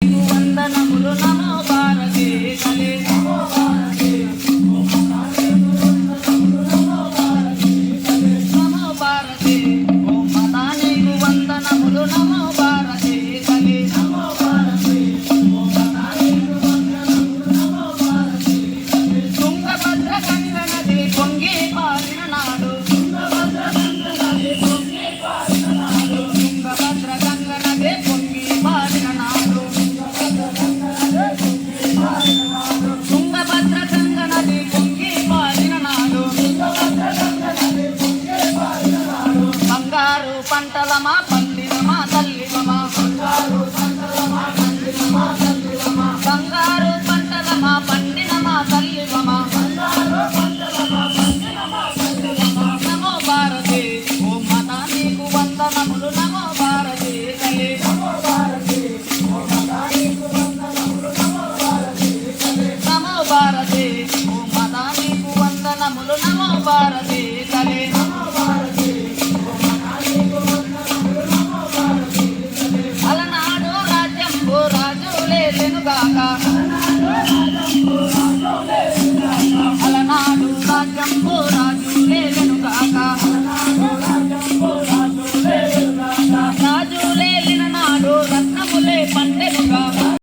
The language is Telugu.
వందనములు నమో భారతే కలే నమో భారతే నమో భారతే ఓం మాతా నీకు వందనములు నమో భారతే కలే నమో భారతే ఓం మాతా నీకు వందనములు నమో భారతే కలే తుంగభద్ర గంగ నది పొంగి పారిన నాడు తుంగభద్ర గంగ నది పొంగి పారిన నాడు తుంగభద్ర గంగ నది పొంగి పారిన నాడు తుంగభద్ర గంగ నది పొంగి పారిన నాడు బంగారు పంటలమా పండినమా తల్లివమా బంగారు పంటలమా పండినమా తల్లివమా బంగారు పంటలమా పండినమా తల్లివమా బంగారు పంటలమా పండినమా తల్లివమా నమో భారతే ఓం మాతా నీకు వందనములు నమో భారతే కలే నమో భారతే ఓం మాతా నీకు వందనములు నమో భారతే కలే నమో భారతే ఓం మాతా నీకు వందనములు నమో భారతే కలే నమో భారతే ఓం మాతా నీకు వందనములు నమో భారతే కలే అలనాడు రాజ్యంబు రాజులేలెనుగాక